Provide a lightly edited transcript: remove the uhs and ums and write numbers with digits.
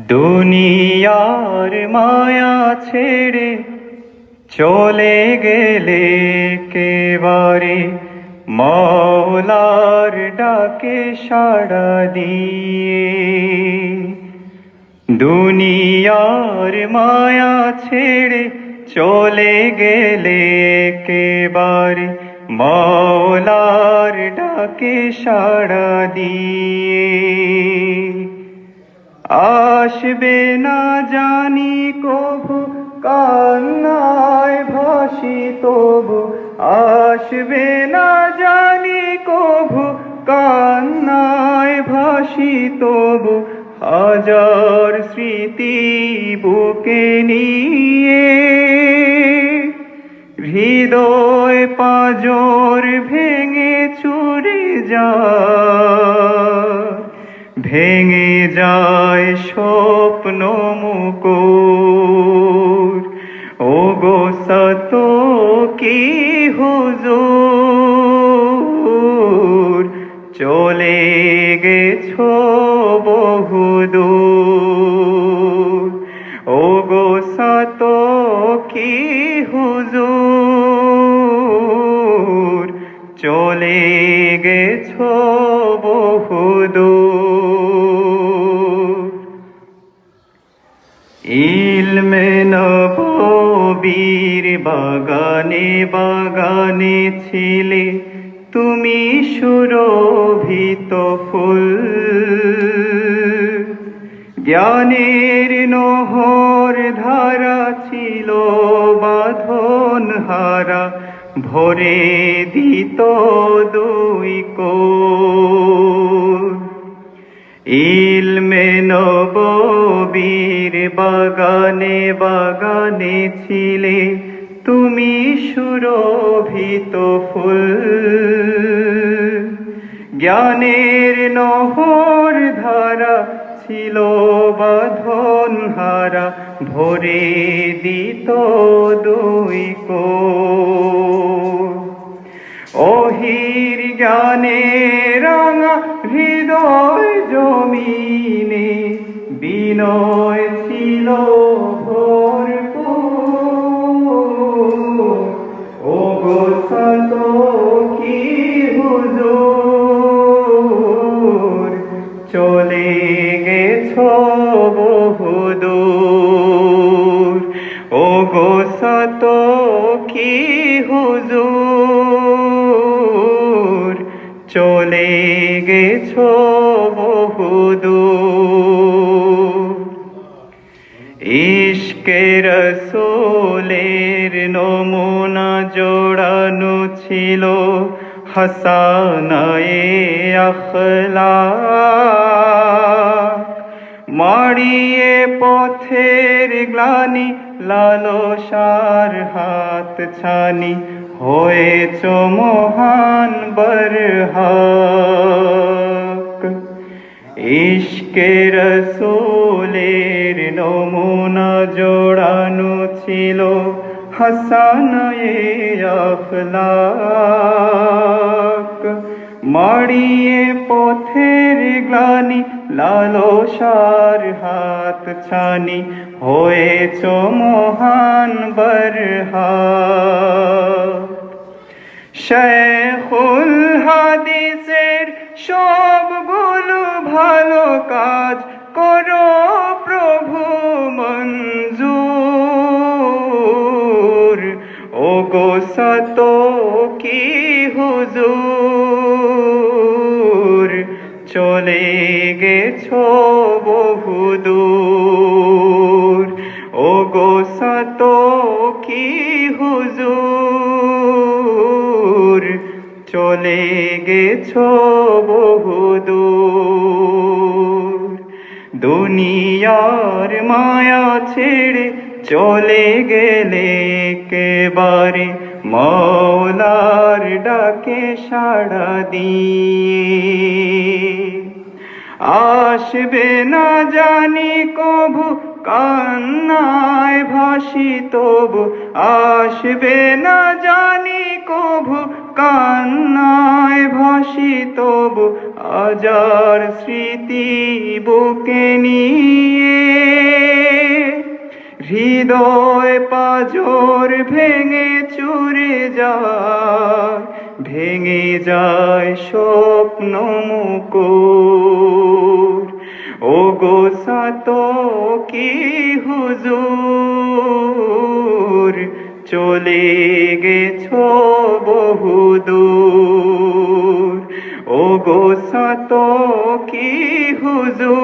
দুনিয়ার মায়া ছেড়ে চলে গেলে কেবারে মওলার ডাকে সাড়া দিয়ে। দুনিয়ার মায়া ছেড়ে চলে গেলে কেবারে মওলার ডাকে সাড়া দিয়ে। আসবে না জানি কভু কান্নায় ভাসি তবু, আসবে না জানি কভু কান্নায় ভাসি তবু, হাজার স্মৃতি বুকে নিয়ে হৃদয় পাঁজর ভেঙে চুরে যায়, ভেঙে যায় স্বপ্ন মুকুর। ওগো সত কি হুজুর, চলে গেছো বহুদূর। ওগো সত কি হুজুর, চলে গেছো বহুদূর। ইলমে নববীর বাগানে বাগানে ছিলে তুমি সুরভিত ফুল। জ্ঞানের নহর ধারা ছিল বাঁধন হারা, ভরে দিত দুই কোল। ইলমে নববীর বাগানে বাগানে ছিলে তুমি সুরভিত ফুল। জ্ঞানের নহর ধারা ছিল বাঁধন হারা, ভরে দিত দুই কোল। ওহির জ্ঞানে রাঙা হৃদয় জমিনে বিনয় ছিল ভরপুর। ওগো সত কি হুজুর, চলে গেছো বহুদূর। ওগো সত কি হুজুর, চলে গেছো বহুদূর। ইশকে রসূলের নমুনা জোড়ানো ছিল হাসানায়ে আখলাক। মাড়িয়ে পথের গ্লানি লালসার হাত ছানি, হয়েছ মহান বরহাক। ইশকে রসূলের নমুনা জোড়ানো ছিল হাসানায়ে আখলাক। মাড়িয়ে পথের গ্লানি লালসার হাত ছানি, হয়েছ মহান বরহাক। শাইখুল হাদিসের সবগুলো ভালো কাজ করো প্রভু মঞ্জুর। ওগো সত কি হুজুর, চলে গেছো বহুদূর। ওগো সত কি হুজুর, চলে গেছো বহুদূর। দুনিয়ার মায়া ছেড়ে চলে গেলে কেবারে মওলার ডাকে সাড়া দিয়ে। আসবে না জানি কভু কান্নায় ভাসি তবু, আসবে না জানি কভু কান্নায় ভাসি তবু আজার স্মৃতি বুকে নিয়ে, হৃদয় পাজর ভেঙে চুরে যায়, ভেঙে যায় স্বপ্ন মুকুর। ওগো সাতকি হুজুর, চলে গেছো বহুদূর। ওগো সাতকি হুজুর,